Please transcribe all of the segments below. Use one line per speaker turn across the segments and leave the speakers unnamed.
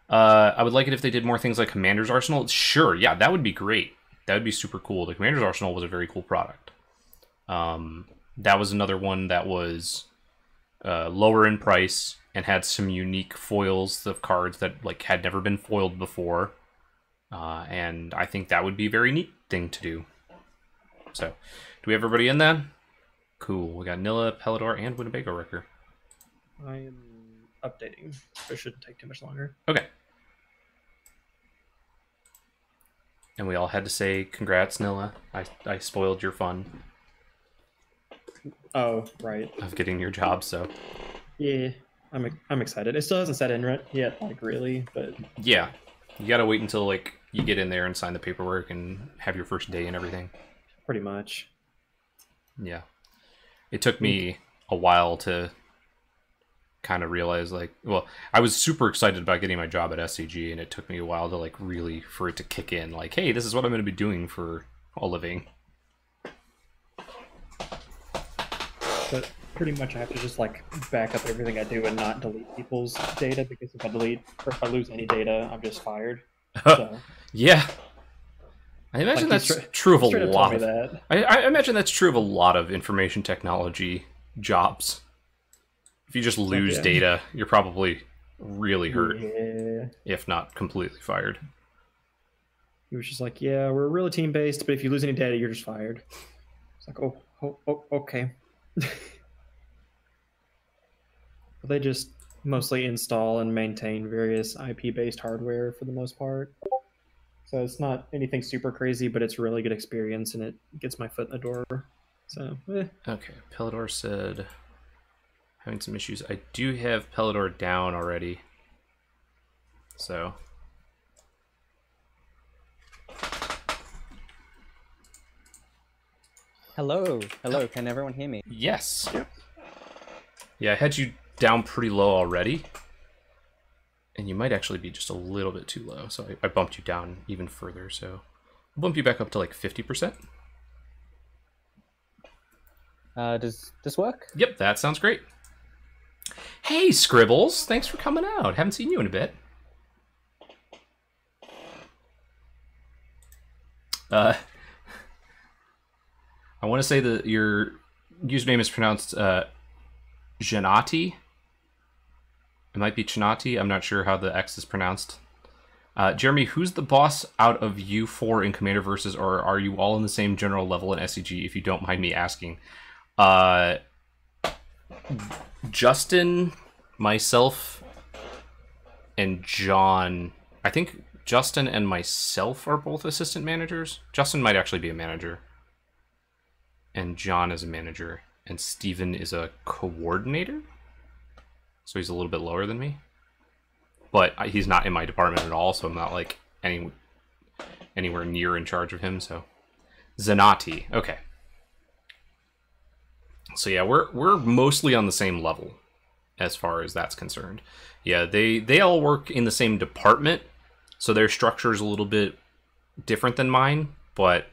I would like it if they did more things like Commander's Arsenal. Sure, yeah, that would be great. That would be super cool. The Commander's Arsenal was a very cool product. That was another one that was lower in price and had some unique foils of cards that like had never been foiled before. And I think that would be a very neat thing to do. So, do we have everybody in then? Cool. We got Nilla, Pelidor, and Winnebago Wrecker.
I am updating. It shouldn't take too much longer.
Okay. And we all had to say congrats, Nilla. I spoiled your fun.
Oh, right.
Of getting your job, so.
Yeah, I'm excited. It still hasn't set in yet, like really, but
yeah, you gotta wait until like you get in there and sign the paperwork and have your first day and everything.
Pretty much.
Yeah, it took me a while to kind of realize like, well, I was super excited about getting my job at SCG, and it took me a while to like really for it to kick in. Like, hey, this is what I'm going to be doing for a living.
But pretty much I have to just like back up everything I do and not delete people's data, because if I lose any data, I'm just fired. So.
Yeah, I imagine
like
that's true of a lot. I imagine that's true of a lot of information technology jobs. If you just lose data, you're probably really hurt, if not completely fired.
He was just like, yeah, we're really team-based, but if you lose any data, you're just fired. It's like, oh okay. They just mostly install and maintain various IP-based hardware for the most part. So it's not anything super crazy, but it's a really good experience, and it gets my foot in the door. So,
Okay, Pelidor said having some issues. I do have Pelidor down already. So.
Hello. Can everyone hear me?
Yes. Yep. Yeah, I had you down pretty low already. And you might actually be just a little bit too low, so I bumped you down even further, so I'll bump you back up to like 50%.
Does this work?
Yep, that sounds great. Hey, Scribbles! Thanks for coming out. Haven't seen you in a bit. I want to say that your username is pronounced Janati. It might be Chinati. I'm not sure how the X is pronounced. Jeremy, who's the boss out of you four in Commander Versus, or are you all in the same general level in SCG, if you don't mind me asking? Justin, myself, and John. I think Justin and myself are both assistant managers. Justin might actually be a manager. And John is a manager. And Steven is a coordinator? So he's a little bit lower than me. But he's not in my department at all, so I'm not like anywhere near in charge of him, so. Zanati, okay. So yeah, we're mostly on the same level as far as that's concerned. Yeah, they all work in the same department, so their structure is a little bit different than mine, but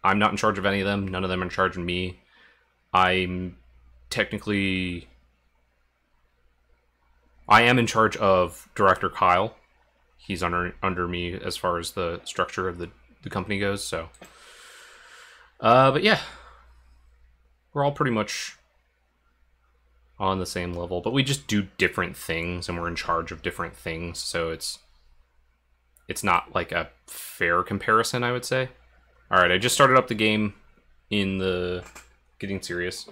I'm not in charge of any of them. None of them are in charge of me. I'm technically... I am in charge of Director Kyle. He's under me as far as the structure of the company goes, so... but yeah. We're all pretty much on the same level, but we just do different things, and we're in charge of different things, so it's not like a fair comparison, I would say. Alright, I just started up the game in the... Getting serious.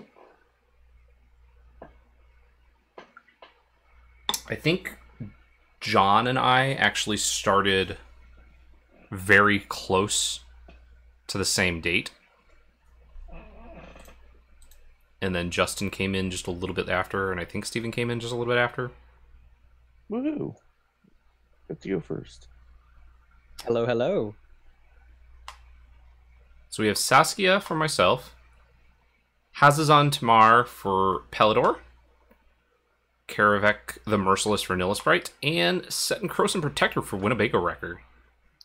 I think John and I actually started very close to the same date. And then Justin came in just a little bit after, and I think Steven came in just a little bit after.
Woohoo! Let's go first.
Hello.
So we have Saskia for myself, Hazezon Tamar for Pelidor, Kaervek the Merciless for Nillisprite, and Seton Krosan Protector for Winnebago Wrecker.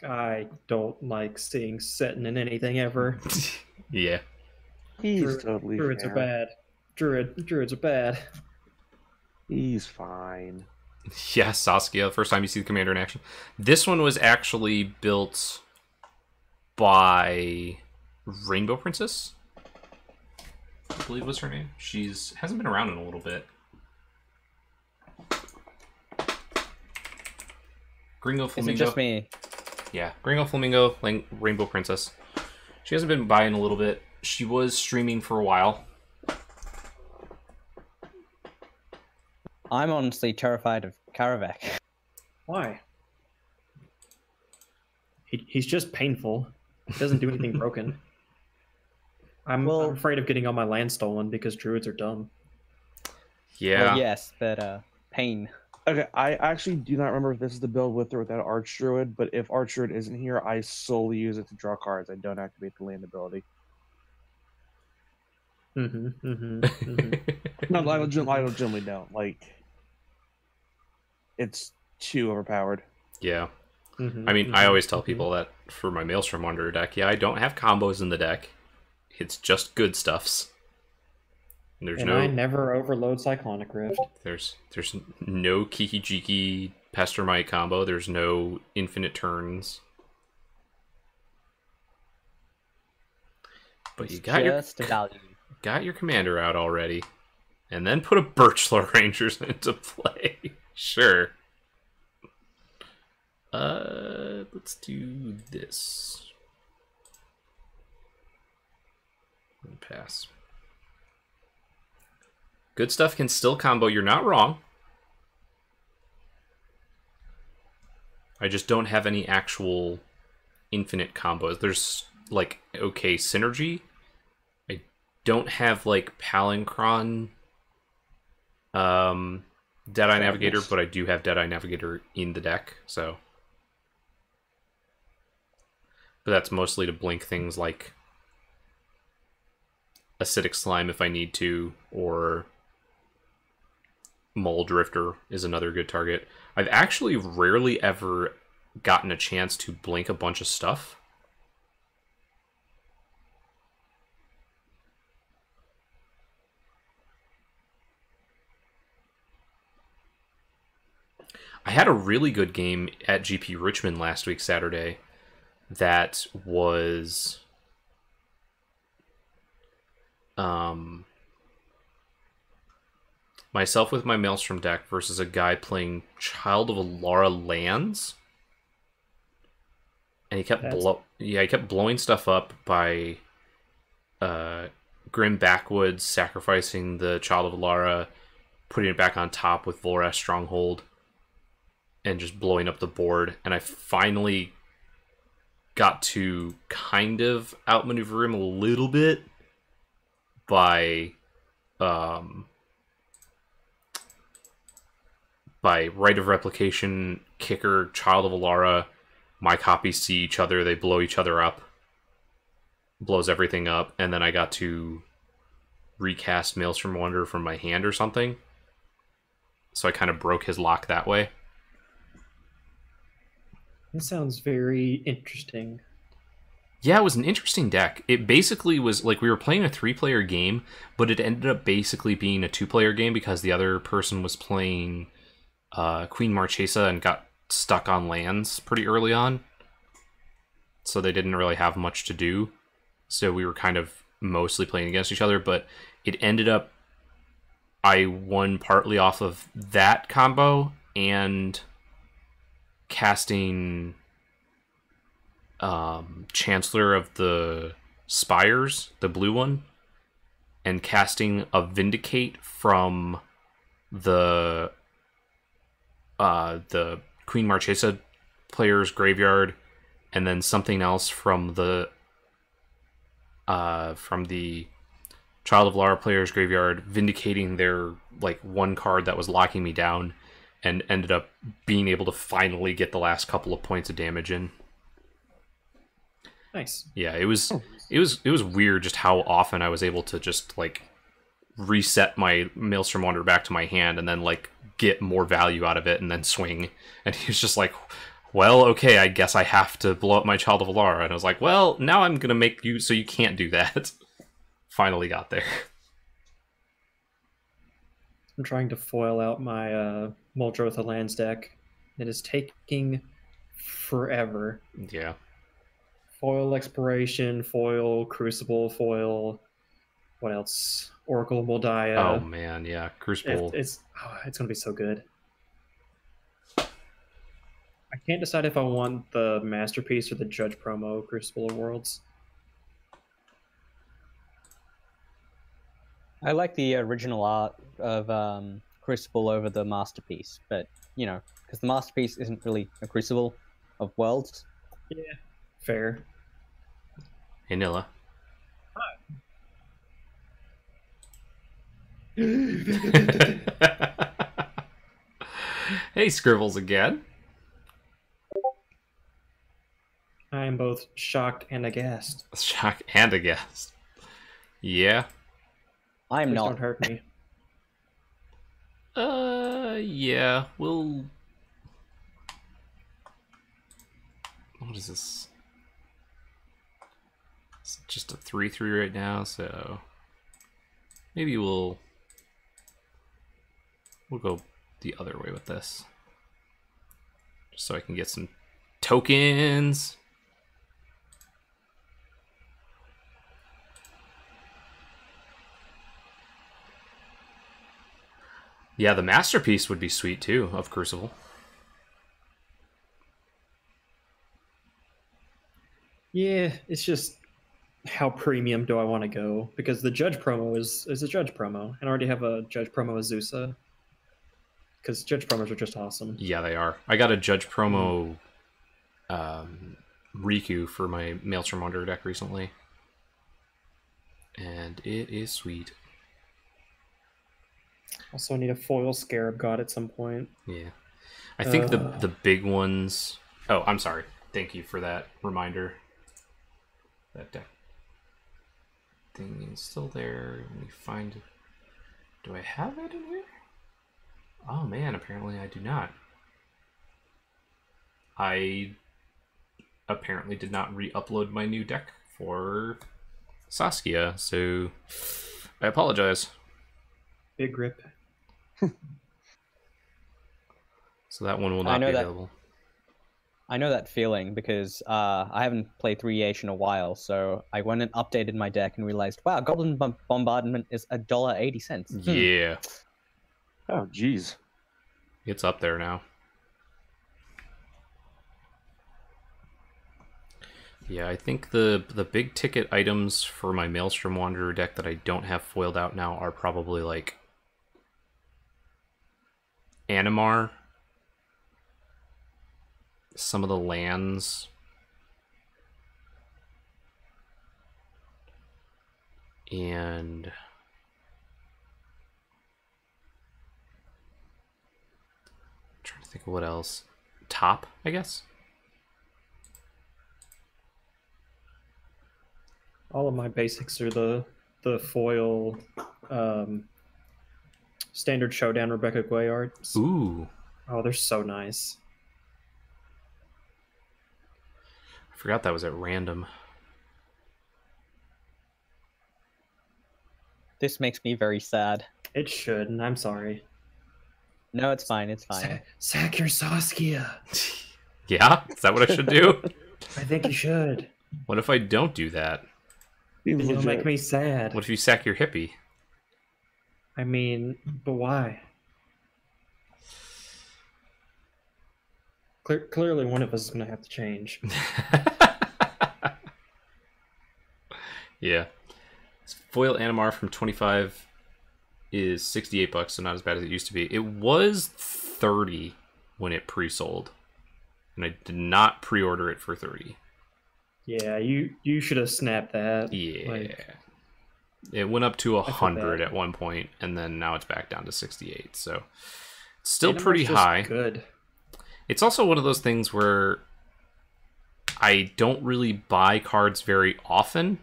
I don't like seeing Seton in anything ever.
Yeah.
He's totally
Druids
fair.
are bad. Druids are bad.
He's fine.
Yeah, Saskia, first time you see the commander in action. This one was actually built by Rainbow Princess, I believe was her name. She's hasn't been around in a little bit. Gringo Flamingo.
Is it just me?
Yeah, Gringo Flamingo, like Rainbow Princess. She hasn't been by in a little bit. She was streaming for a while.
I'm honestly terrified of Kaervek.
Why? He's just painful. He doesn't do anything broken. I'm afraid of getting all my land stolen because druids are dumb.
Yeah.
Well, yes, but pain.
Okay, I actually do not remember if this is the build with or without Archdruid, but if Archdruid isn't here, I solely use it to draw cards. I don't activate the land ability. No, I legitimately don't. Like, it's too overpowered.
Yeah. I mean, I always tell people that for my Maelstrom Wanderer deck, yeah, I don't have combos in the deck. It's just good stuffs.
I never overload Cyclonic Rift.
There's no Kiki Jiki Pestermite combo. There's no infinite turns. But you got your commander out already. And then put a Birchlore Rangers into play. Sure. Let's do this. Pass. Good stuff can still combo. You're not wrong. I just don't have any actual infinite combos. There's, like, okay, synergy. I don't have, like, Palinchron, Deadeye Navigator, but I do have Deadeye Navigator in the deck, so. But that's mostly to blink things like Acidic Slime if I need to, or Mole Drifter is another good target. I've actually rarely ever gotten a chance to blink a bunch of stuff. I had a really good game at GP Richmond last week, Saturday, that was myself with my Maelstrom deck versus a guy playing Child of Alara lands. And he kept he kept blowing stuff up by Grim Backwoods, sacrificing the Child of Alara, putting it back on top with Volrath Stronghold, and just blowing up the board. And I finally got to kind of outmaneuver him a little bit by Rite of Replication, Kicker, Child of Alara. My copies see each other, they blow each other up, blows everything up, and then I got to recast Maelstrom Wanderer from my hand or something. So I kind of broke his lock that way.
This sounds very interesting.
Yeah, it was an interesting deck. It basically was like we were playing a 3-player game, but it ended up basically being a 2-player game because the other person was playing Queen Marchesa and got stuck on lands pretty early on. So they didn't really have much to do. So we were kind of mostly playing against each other, but it ended up I won partly off of that combo and casting Chancellor of the Spires, the blue one, and casting a Vindicate from the Queen Marchesa player's graveyard, and then something else from the Child of Lara player's graveyard, vindicating their like one card that was locking me down, and ended up being able to finally get the last couple of points of damage in.
Nice.
Yeah, it was weird just how often I was able to just like reset my Maelstrom Wanderer back to my hand and then like get more value out of it and then swing. And he was just like, well, okay, I guess I have to blow up my Child of Alara. And I was like, well, now I'm gonna make you so you can't do that. Finally got there.
I'm trying to foil out my Muldrotha lands deck. It is taking forever.
Yeah.
Foil Exploration, foil Crucible, foil. What else? Oracle Moldiah.
Oh man, yeah. Crucible.
It's gonna be so good. I can't decide if I want the Masterpiece or the Judge promo Crucible of Worlds.
I like the original art of Crucible over the Masterpiece, but, you know, because the Masterpiece isn't really a Crucible of Worlds.
Yeah, fair.
Hey, Nilla. Hey, Scribbles again.
I am both shocked and aghast.
Shock and aghast. Yeah.
I'm
Please
not.
don't hurt me.
Yeah. We'll. What is this? It's just a 3/3 right now, so maybe we'll go the other way with this, just so I can get some tokens. Yeah, the Masterpiece would be sweet too, of Crucible.
Yeah, it's just how premium do I want to go? Because the Judge promo is a Judge promo, and I already have a Judge promo Azusa. Because Judge promos are just awesome.
Yeah, they are. I got a Judge promo Riku for my Maelstrom Wanderer deck recently, and it is sweet.
Also, I need a foil Scarab God at some point.
Yeah. I think the big ones... Oh, I'm sorry. Thank you for that reminder. That deck thing is still there. Let me find it. Do I have it in here? Oh man, apparently I do not. I apparently did not re-upload my new deck for Saskia, so I apologize.
Big grip.
So that one will not be available.
I know that feeling because I haven't played 3EH in a while, so I went and updated my deck and realized, wow, Goblin Bombardment is $1.80.
Yeah.
Oh, geez.
It's up there now. Yeah, I think the big ticket items for my Maelstrom Wanderer deck that I don't have foiled out now are probably like Animar, some of the lands, and I'm trying to think of what else. Top, I guess.
All of my basics are the foil standard showdown Rebecca Guayards.
Ooh.
Oh, they're so nice.
I forgot that was at random.
This makes me very sad.
It should, and I'm sorry.
No, it's fine. It's fine.
Sack your Saskia.
Yeah? Is that what I should do?
I think you should.
What if I don't do that?
You'll make me sad.
What if you sack your hippie?
I mean, but why? Clearly, one of us is going to have to change.
Yeah. Foil Animar from 25 is $68, so not as bad as it used to be. It was 30 when it pre-sold, and I did not pre-order it for 30.
Yeah, you should have snapped that.
Yeah.
Like,
it went up to
I feel
100
bad.
at one point, and then now it's back down to 68. So it's still
Animar's
pretty
just
high.
Good.
It's also one of those things where I don't really buy cards very often,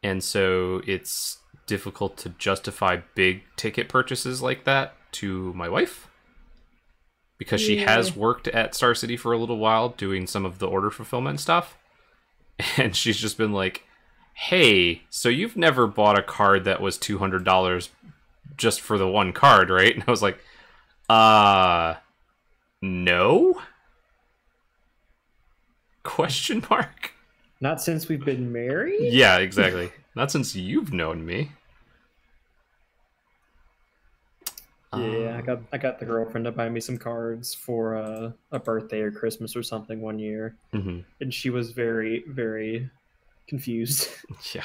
and so it's difficult to justify big ticket purchases like that to my wife, because she has worked at Star City for a little while doing some of the order fulfillment stuff, and she's just been like, hey, so you've never bought a card that was $200 just for the one card, right? And I was like, no? Question mark?
Not since we've been married?
Yeah, exactly. Not since you've known me.
Yeah, I got the girlfriend to buy me some cards for a birthday or Christmas or something one year,
Mm-hmm.
and she was very, very confused.
Yeah.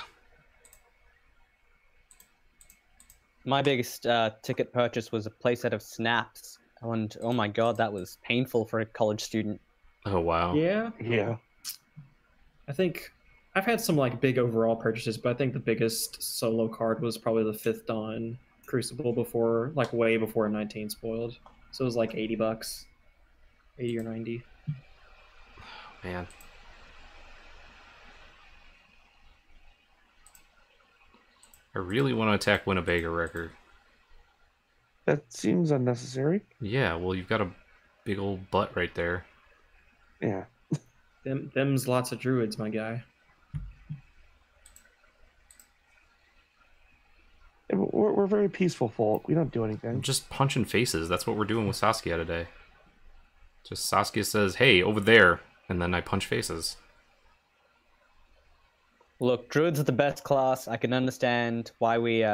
My biggest ticket purchase was a playset of Snaps, and oh my god, that was painful for a college student.
Oh, wow.
Yeah,
Yeah.
I think I've had some like big overall purchases, but I think the biggest solo card was probably the Fifth Dawn Crucible before, like way before 19 spoiled. So it was like $80, 80 or 90.
Man. I really want to attack Winnebago Wrecker.
That seems unnecessary.
Yeah, well, you've got a big old butt right there.
Yeah.
Them's lots of druids, my guy.
We're very peaceful folk. We don't do anything.
Just punching faces. That's what we're doing with Saskia today. Just Saskia says, hey, over there. And then I punch faces.
Look, druids are the best class. I can understand why we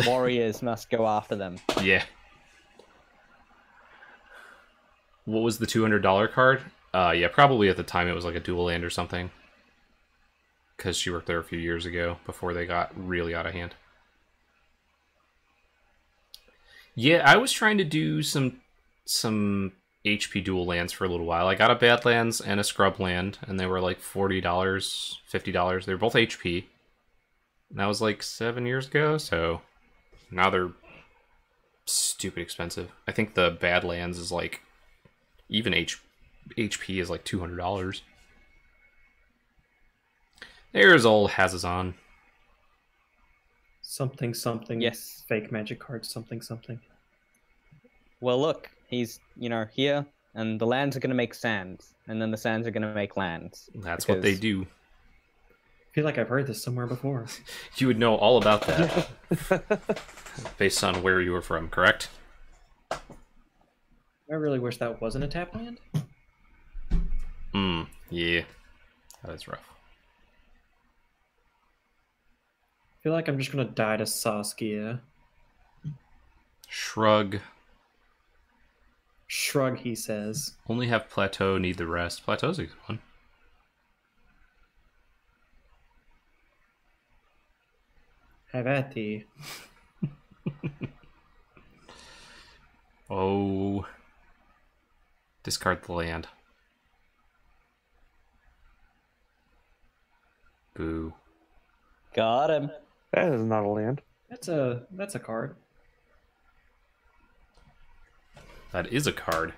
warriors must go after them.
Yeah. What was the $200 card? Yeah, probably at the time it was like a dual land or something. Because she worked there a few years ago before they got really out of hand. Yeah, I was trying to do some HP dual lands for a little while. I got a Badlands and a Scrub land, and they were like $40, $50. They were both HP. And that was like 7 years ago, so now they're stupid expensive. I think the Badlands is like, even HP is like $200. There's old Hazezon.
Something, something.
Yes.
Fake magic card, something, something.
Well, look, he's, here, and the lands are going to make sands, and then the sands are going to make lands.
That's what they
because-
do.
I feel like I've heard this somewhere before.
You would know all about that based on where you were from, correct?
I really wish that wasn't a tap land.
Yeah. That is rough.
I feel like I'm just gonna die to Saskia.
Shrug.
Shrug, he says.
Only have Plateau, need the rest. Plateau's a good one.
Have at thee.
Oh. Discard the land. Boo.
Got him.
That is not a land.
That's a card.
That is a card.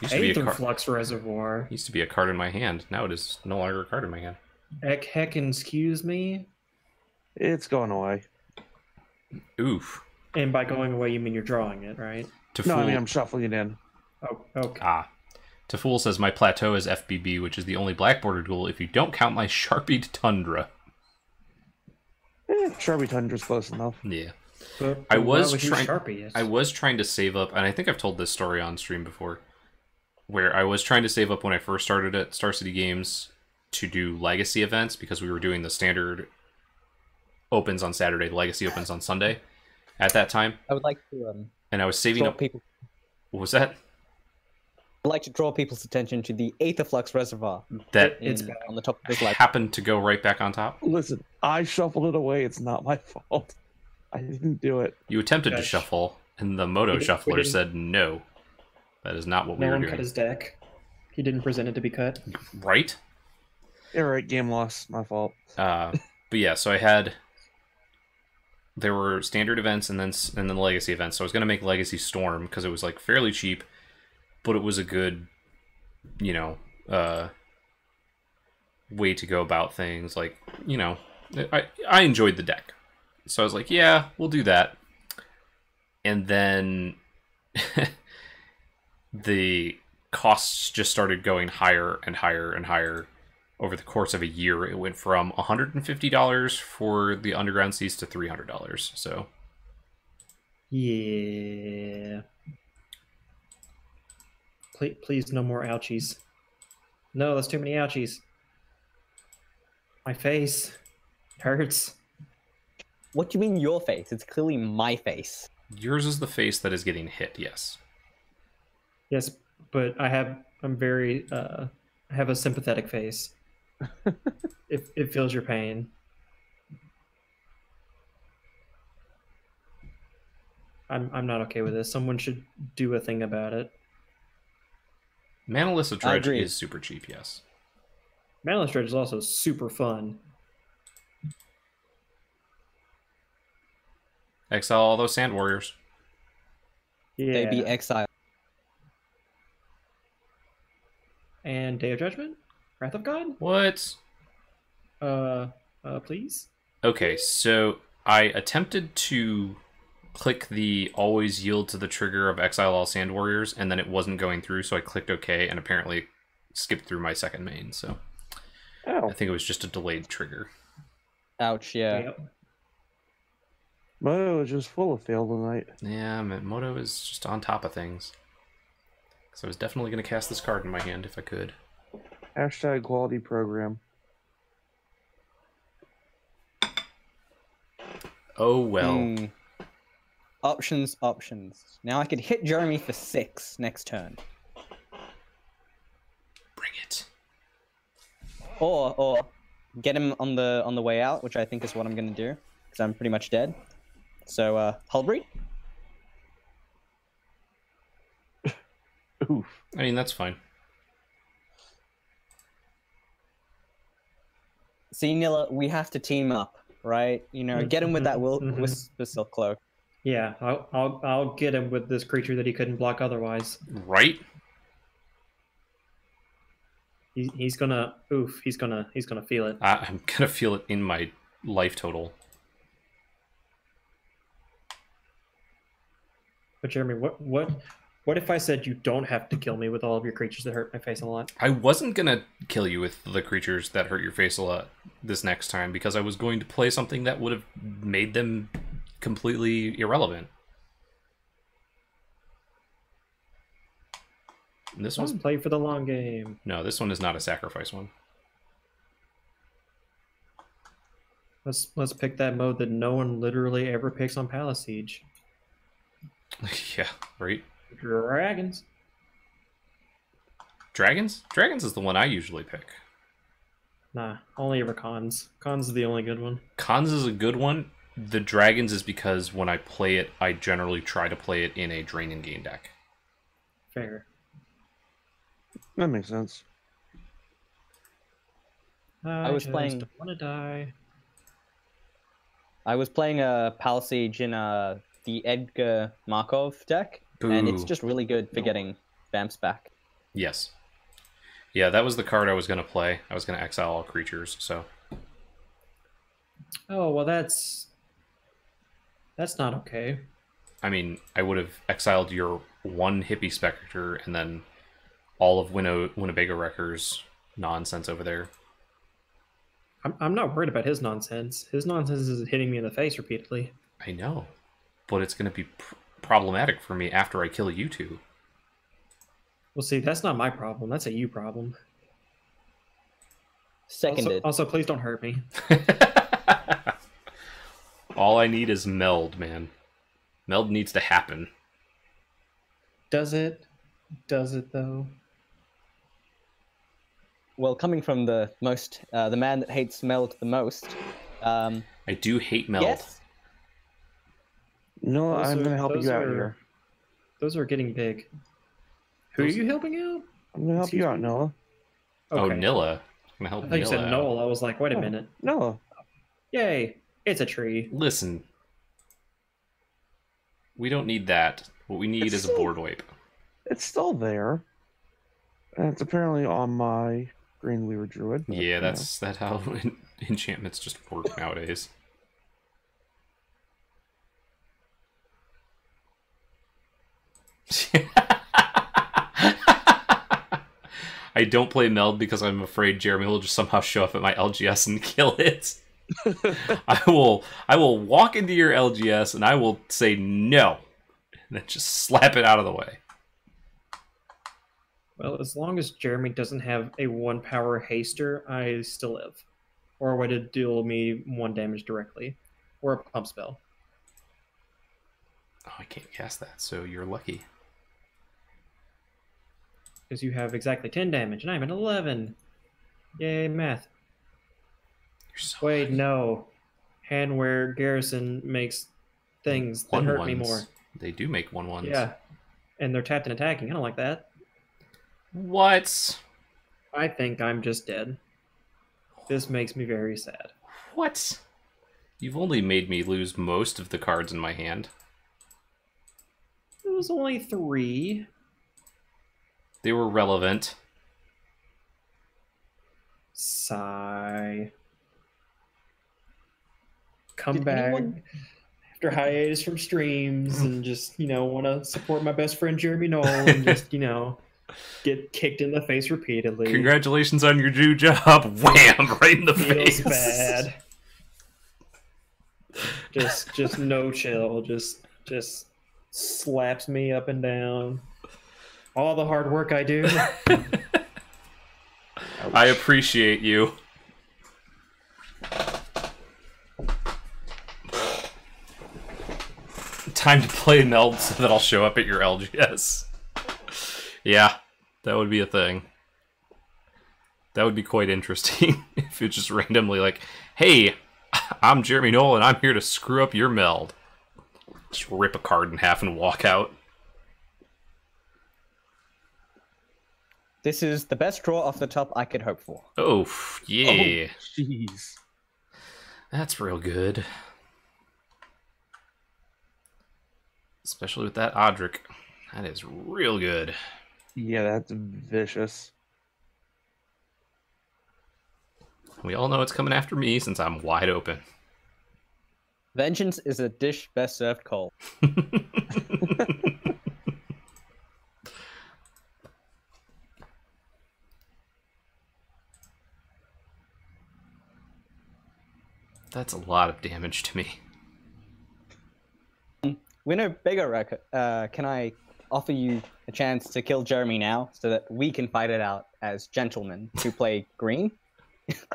Used to be a
Eighth
card.
Flux Reservoir.
Used to be a card in my hand. Now it is no longer a card in my hand.
Heck, excuse me.
It's going away.
Oof.
And by going away, you mean you're drawing it, right?
To
No,
fool.
I mean I'm shuffling it in.
Oh, okay.
Ah. Tafool says my Plateau is FBB, which is the only black border duel if you don't count my Sharpied Tundra.
Sharpie Tundra's close enough.
Yeah.
But
I
why
was
would you
trying.
Sharpie it?
I was trying to save up, and I think I've told this story on stream before, where I was trying to save up when I first started at Star City Games to do legacy events because we were doing the standard opens on Saturday, the legacy opens on Sunday. At that time,
I would like to
and I was saving
draw
up.
people.
What was that?
I'd like to draw people's attention to the Aetherflux Reservoir
That
It's
in-
bad.
on the top of this light.
happened to go right back on top.
Listen, I shuffled it away. It's not my fault. I didn't do it.
You attempted to
Gosh.
shuffle, and the Moto
We
Shuffler
didn't-
said no. That is not what we
No
were
one
doing.
cut his deck. He didn't present it to be cut.
Right?
Yeah, right. Game loss. My fault.
But yeah, so I had. There were standard events and then the legacy events. So I was gonna make Legacy Storm because it was like fairly cheap, but it was a good, way to go about things. Like, I enjoyed the deck, so I was like, yeah, we'll do that. And then the costs just started going higher and higher and higher. Over the course of a year, it went from $150 for the Underground Seas to $300. So
Yeah. Please, no more ouchies. No, that's too many ouchies. My face hurts.
What do you mean your face? It's clearly my face.
Yours is the face that is getting hit, yes.
Yes, but I have a sympathetic face. It feels your pain. I'm not okay with this. Someone should do a thing about it.
Manalissa
I
Dredge
agree.
is super cheap, yes.
Merciless Dredge is also super fun.
Exile all those Sand Warriors.
Yeah.
They be exiled.
And Day of Judgment? Wrath of God?
What?
Please?
Okay, so I attempted to click the always yield to the trigger of exile all Sand Warriors, and then it wasn't going through, so I clicked OK, and apparently skipped through my second main, so
Oh,
I think it was just a delayed trigger.
Ouch, yeah.
Yep.
Moto is just full of fail tonight.
Yeah, Moto is just on top of things. So I was definitely going to cast this card in my hand if I could.
Hashtag quality program.
Oh well.
Hmm. Options, options. Now I could hit Jeremy for 6 next turn.
Bring it.
Or get him on the way out, which I think is what I'm gonna do, because I'm pretty much dead. So Hullbreed?
Oof.
I mean, that's fine.
See, Nilla, we have to team up, right? You know, get him with that
Mhm.
Whisper Silk Cloak.
Yeah, I'll get him with this creature that he couldn't block otherwise.
Right?
He's gonna he's gonna feel it.
I'm going to feel it in my life total.
But Jeremy, what if I said you don't have to kill me with all of your creatures that hurt my face a lot?
I wasn't going to kill you with the creatures that hurt your face a lot this next time, because I was going to play something that would have made them completely irrelevant. And this
Let's
one?
play for the long game.
No, this one is not a sacrifice one.
Let's pick that mode that no one literally ever picks on Palace Siege.
Yeah, right?
Dragons.
Dragons? Dragons is the one I usually pick.
Nah, only ever cons. Cons is the only good one.
Cons is a good one. The Dragons is because when I play it, I generally try to play it in a Drain and Gain deck.
Fair.
That makes sense.
I
was
just
playing-
don't want to die.
I was playing a Palace Siege in the Edgar Markov deck, and it's
Boo.
just really good for getting Vamps back.
Yes. Yeah, that was the card I was going to play. I was going to exile all creatures, so...
Oh well, that's not okay.
I mean, I would have exiled your one Hippie Spectre and then all of Winnebago Wrecker's nonsense over there.
I'm not worried about his nonsense. His nonsense is hitting me in the face repeatedly.
I know, but it's going to be problematic for me after I kill you two.
Well, see, that's not my problem. That's a you problem.
Seconded.
Also, please don't hurt me.
All I need is Meld, man. Meld needs to happen.
Does it? Does it though?
Well, coming from the man that hates Meld the most,
I do hate Meld.
yes.
No, I'm going to help you out here.
Those are getting big. Who are you helping out?
I'm going to help you out, Noah.
Oh,
Okay.
Nilla. I'm gonna help
I thought you said
Nilla out.
Noel. I was like, wait a minute.
Noah.
Yay! It's a tree.
Listen. We don't need that. What we need
It's
is a
still-
board wipe.
It's still there. And it's apparently on my Greenweaver Druid. but,
Yeah,
you
that's how enchantments just work nowadays. I don't play Meld because I'm afraid Jeremy will just somehow show up at my LGS and kill it. I will walk into your LGS and I will say no. And then just slap it out of the way.
Well, as long as Jeremy doesn't have a 1-power haster, I still live. Or a way to deal me 1 damage directly. Or a pump spell.
Oh, I can't cast that, so you're lucky.
Because you have exactly 10 damage, and I'm at 11. Yay, math.
You're so
Wait,
lucky.
no. Handware Garrison makes things that hurt me more.
They do make 1/1s.
Yeah. And they're tapped and attacking. I don't like that.
What?
I think I'm just dead. This makes me very sad.
What? You've only made me lose most of the cards in my hand.
It was only 3.
They were relevant.
Sigh. Come
Did
back
anyone-
after hiatus from streams and just, want to support my best friend Jeremy Noell and just, get kicked in the face repeatedly.
Congratulations on your new job. Wham! Right in the
Feels
face.
bad. Just no chill. Just slaps me up and down. All the hard work I do.
I appreciate you. Time to play Meld so that I'll show up at your LGS. Yeah, that would be a thing. That would be quite interesting if it's just randomly like, hey, I'm Jeremy Noell and I'm here to screw up your Meld. Just rip a card in half and walk out.
This is the best draw off the top I could hope for.
Oh, yeah.
Jeez.
That's real good. Especially with that Odric. That is real good.
Yeah, that's vicious.
We all know it's coming after me since I'm wide open.
Vengeance is a dish best served cold.
That's a lot of damage to me.
Winner Bigger record. Can I offer you a chance to kill Jeremy now so that we can fight it out as gentlemen to play green?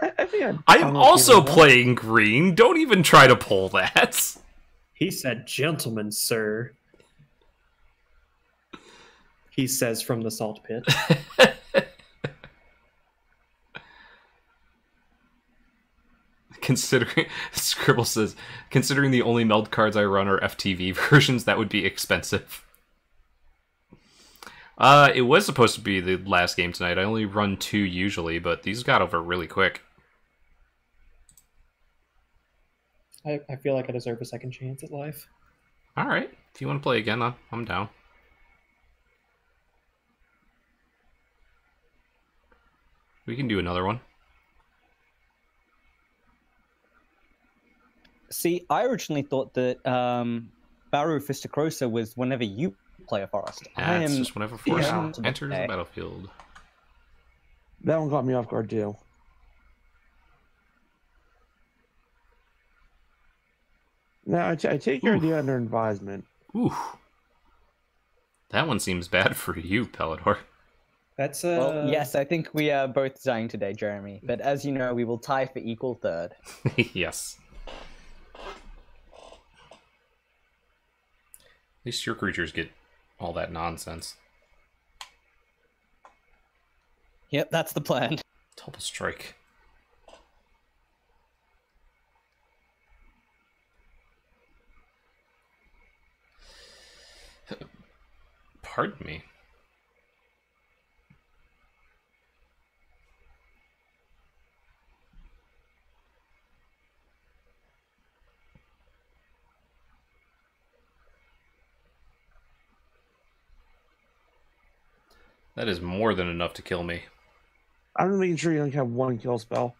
I think
I'm also playing green. Don't even try to pull that.
He said, "Gentlemen, sir." He says from the salt pit.
Considering, Scribble says, considering the only meld cards I run are FTV versions, that would be expensive. It was supposed to be the last game tonight. I only run 2 usually, but these got over really quick.
I feel like I deserve a second chance at life.
Alright, if you want to play again, I'm down. We can do another one.
See, I originally thought that Baru Fisticrosa was whenever you play a forest.
Yeah, it's just whenever Force
Yeah.
enters the battlefield.
That one caught me off guard too. Now I take your idea under advisement.
Ooh. That one seems bad for you, Pellador.
That's
Well, yes, I think we are both dying today, Jeremy. But as you know, we will tie for equal third.
Yes. At least your creatures get all that nonsense.
Yep, that's the plan.
Double strike. Pardon me. That is more than enough to kill me.
I'm making sure you only have 1 kill spell.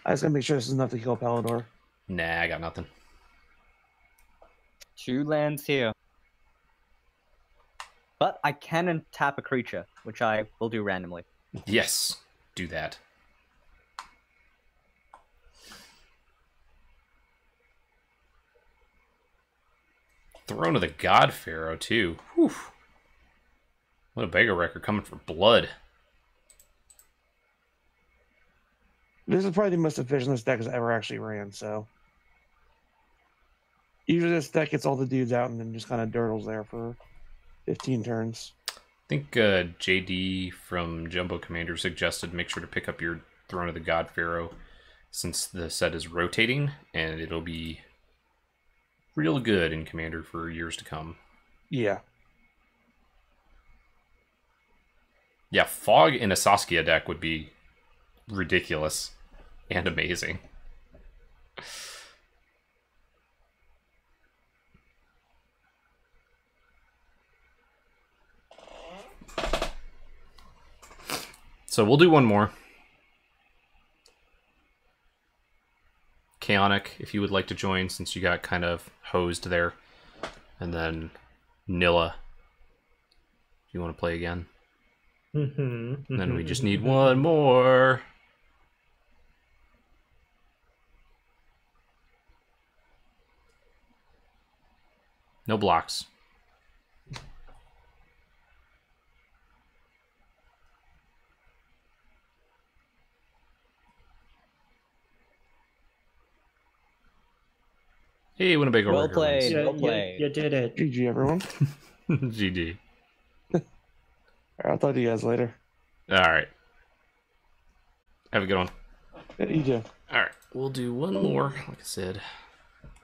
I just gotta make sure this is enough to kill Pellador.
Nah, I got nothing.
2 lands here. But I can untap a creature, which I will do randomly.
Yes, do that. Throne of the God Pharaoh, too. Whew. What a beggar record coming for blood.
This is probably the most efficient this deck has ever actually ran, so. Usually this deck gets all the dudes out and then just kind of dirtles there for 15 turns.
I think JD from Jumbo Commander suggested make sure to pick up your Throne of the God Pharaoh since the set is rotating, and it'll be real good in Commander for years to come.
Yeah.
Yeah, Fog in a Saskia deck would be ridiculous and amazing. So we'll do one more. Chaotic, if you would like to join, since you got kind of hosed there. And then Nilla, if you want to play again. And then we just need one more. No blocks. Hey, Winnebago.
Well played.
Yeah,
Well played.
you did it.
GG, everyone.
GG.
All right, I'll talk to you guys later.
All right. Have a good one.
Yeah, you too.
All right. We'll do one more, like I said.